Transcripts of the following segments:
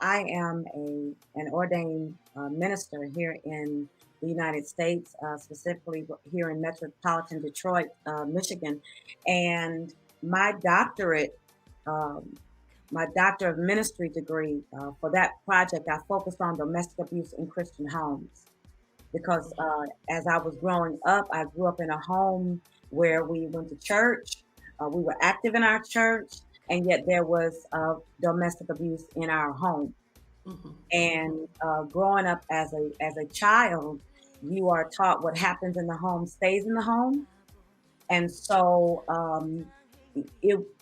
I am an ordained minister here in the United States, specifically here in metropolitan Detroit, Michigan, and my doctorate, um, my doctor of ministry degree for that project, I focused on domestic abuse in Christian homes because as I was growing up, I grew up in a home where we went to church, we were active in our church, and yet there was domestic abuse in our home. And growing up as a child, you are taught what happens in the home stays in the home, and so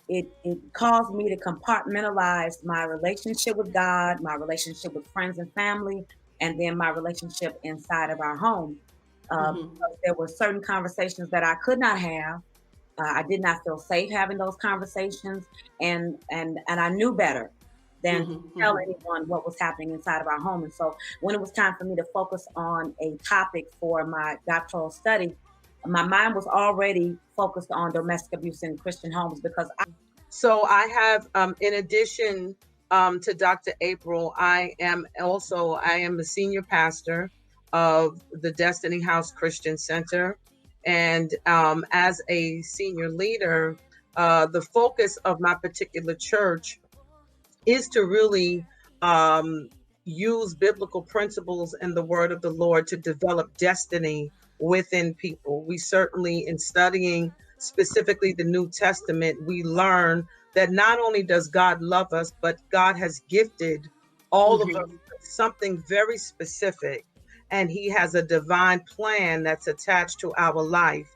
it caused me to compartmentalize my relationship with God, my relationship with friends and family, and then my relationship inside of our home. Because there were certain conversations that I could not have. I did not feel safe having those conversations, and I knew better than to tell anyone what was happening inside of our home. And so when it was time for me to focus on a topic for my doctoral study, my mind was already focused on domestic abuse in Christian homes because So I have, in addition to Dr. April, I am the senior pastor of the Destiny House Christian Center. And as a senior leader, the focus of my particular church is to really use biblical principles and the word of the Lord to develop destiny within people. We certainly, in studying specifically the New Testament, we learn that not only does God love us, but God has gifted all of us something very specific. And he has a divine plan that's attached to our life,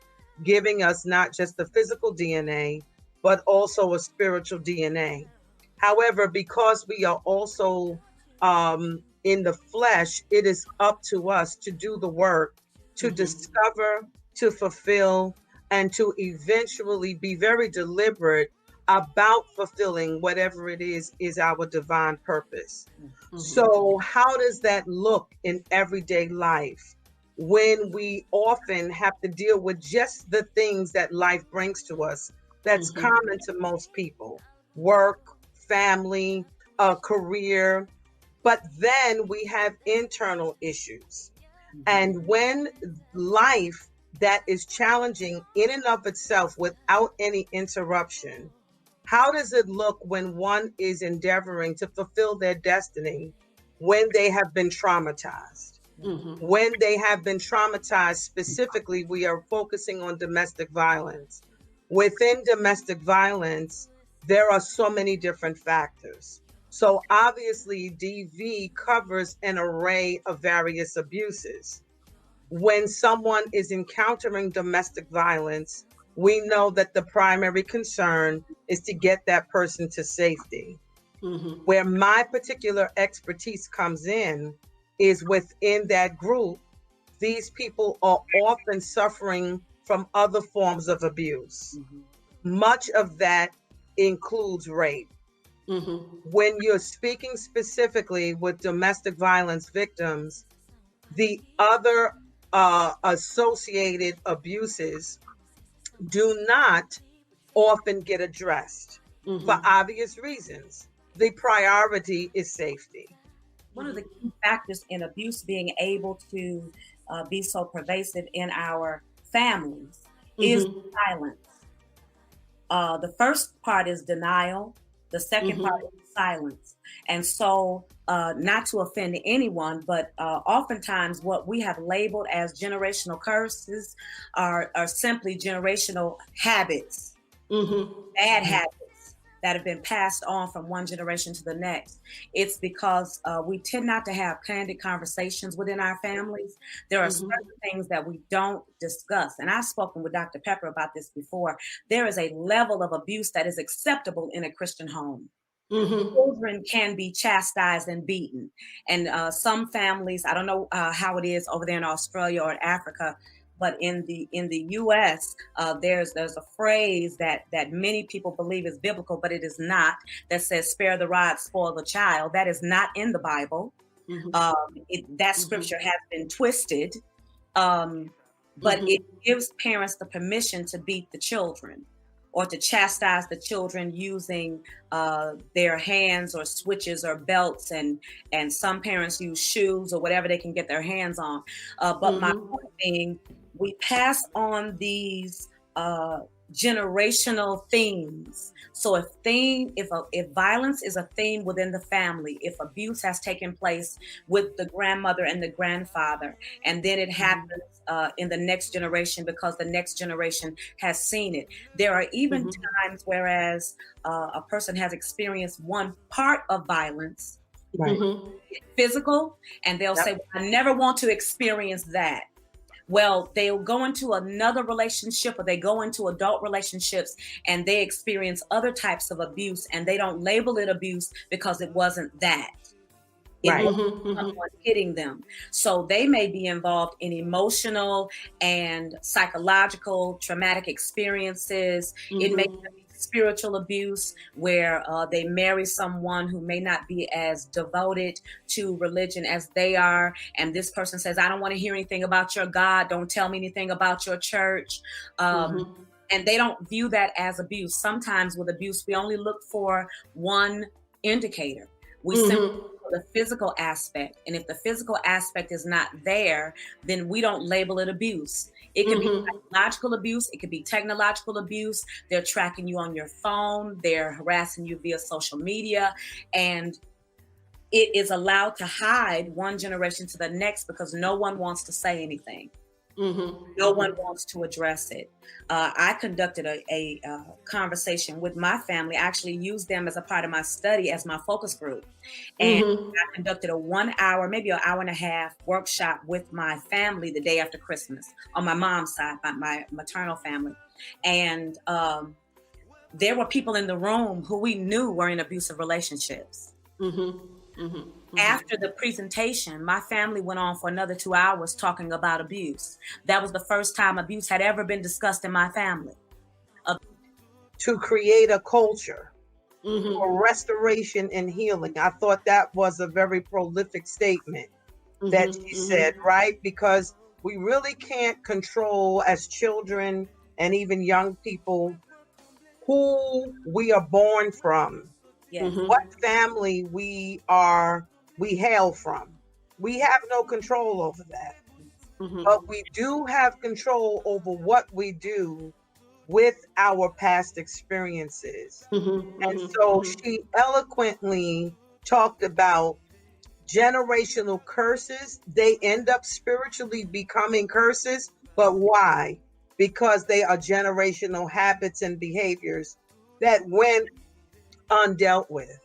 giving us not just the physical DNA, but also a spiritual DNA. However, because we are also in the flesh, it is up to us to do the work, to discover, to fulfill, and to eventually be very deliberate about fulfilling whatever it is our divine purpose. So how does that look in everyday life when we often have to deal with just the things that life brings to us that's common to most people? Work, family, a career, but then we have internal issues. And when life that is challenging in and of itself without any interruption, how does it look when one is endeavoring to fulfill their destiny when they have been traumatized? When they have been traumatized, specifically, we are focusing on domestic violence. Within domestic violence, there are so many different factors. So obviously, DV covers an array of various abuses. When someone is encountering domestic violence, we know that the primary concern is to get that person to safety. Where my particular expertise comes in is within that group. These people are often suffering from other forms of abuse. Much of that includes rape. When you're speaking specifically with domestic violence victims, the other associated abuses do not often get addressed for obvious reasons. The priority is safety. one of the key factors in abuse being able to be so pervasive in our families is silence. The first part is denial. The second part is silence. And so, not to offend anyone, but oftentimes what we have labeled as generational curses are simply generational habits, bad habits that have been passed on from one generation to the next. It's because we tend not to have candid conversations within our families. There are certain things that we don't discuss. And I've spoken with Dr. Pepper about this before. There is a level of abuse that is acceptable in a Christian home. Children can be chastised and beaten. And some families, I don't know how it is over there in Australia or in Africa, but in the U.S., there's a phrase that many people believe is biblical, but it is not. That says, "Spare the rod, spoil the child." That is not in the Bible. That scripture has been twisted, but it gives parents the permission to beat the children. or to chastise the children using their hands or switches or belts, and some parents use shoes or whatever they can get their hands on. But my point being, we pass on these generational themes. So if violence is a theme within the family, if abuse has taken place with the grandmother and the grandfather, and then it happens in the next generation because the next generation has seen it. There are even times whereas a person has experienced one part of violence, physical, and they'll say, well, I never want to experience that. Well, they'll go into another relationship, or they go into adult relationships and they experience other types of abuse, and they don't label it abuse because it wasn't that. It wasn't someone hitting them. So they may be involved in emotional and psychological traumatic experiences. It may be spiritual abuse, where they marry someone who may not be as devoted to religion as they are, and this person says, I don't want to hear anything about your God, don't tell me anything about your church, and they don't view that as abuse. Sometimes with abuse, we only look for one indicator. We simply look for the physical aspect, and if the physical aspect is not there, then we don't label it abuse. It can be psychological abuse. It could be technological abuse. They're tracking you on your phone. They're harassing you via social media. And it is allowed to hide one generation to the next because no one wants to say anything. No one wants to address it. I conducted a conversation with my family. I actually used them as a part of my study as my focus group. And I conducted a 1 hour, maybe an hour and a half workshop with my family the day after Christmas on my mom's side, my maternal family. And there were people in the room who we knew were in abusive relationships. After the presentation, my family went on for another 2 hours talking about abuse. That was the first time abuse had ever been discussed in my family. To create a culture for restoration and healing. I thought that was a very prolific statement that she said, right? Because we really can't control as children and even young people who we are born from. What family we hail from. We have no control over that. But we do have control over what we do with our past experiences. And so she eloquently talked about generational curses. They end up spiritually becoming curses. But why? Because they are generational habits and behaviors that went undealt with.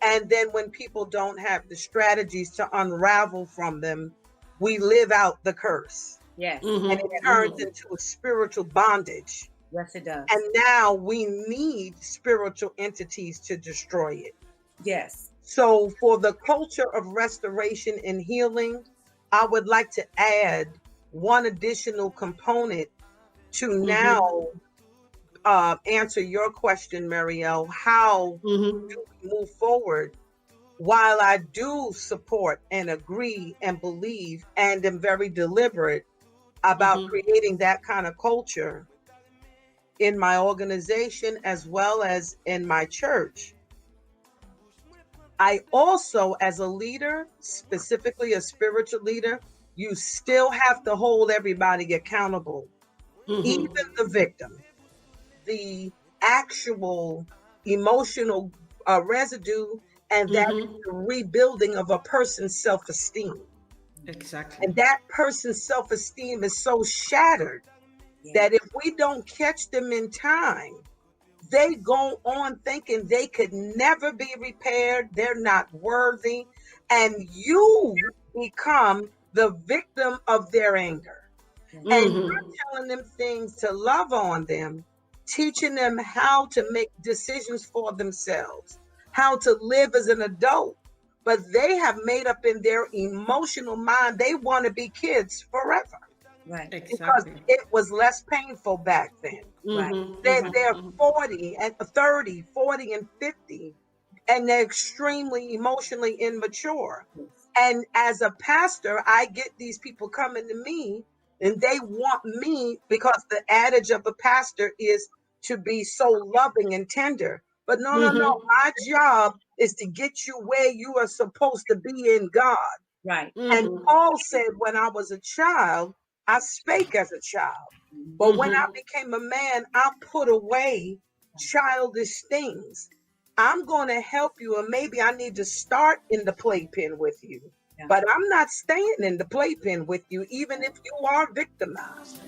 And then when people don't have the strategies to unravel from them, we live out the curse. Yes. And it turns into a spiritual bondage. Yes, it does. And now we need spiritual entities to destroy it. Yes. So for the culture of restoration and healing, I would like to add one additional component to now answer your question, Mireille. How do we move forward? While I do support and agree and believe and am very deliberate about creating that kind of culture in my organization as well as in my church, I also, as a leader, specifically a spiritual leader, you still have to hold everybody accountable, even the victim. The actual emotional residue, and that is the rebuilding of a person's self-esteem. Exactly. And that person's self-esteem is so shattered that if we don't catch them in time, they go on thinking they could never be repaired, they're not worthy, and you become the victim of their anger. And you're telling them things to love on them, teaching them how to make decisions for themselves, how to live as an adult. But they have made up in their emotional mind, they want to be kids forever. Right. Exactly. Because it was less painful back then. They're 40 and 30, 40 and 50, and they're extremely emotionally immature. And as a pastor, I get these people coming to me and they want me, because the adage of a pastor is to be so loving and tender. But no, no, no. My job is to get you where you are supposed to be in God. Right. And Paul said, when I was a child, I spake as a child. But when I became a man, I put away childish things. I'm going to help you, and maybe I need to start in the playpen with you. But I'm not staying in the playpen with you, even if you are victimized.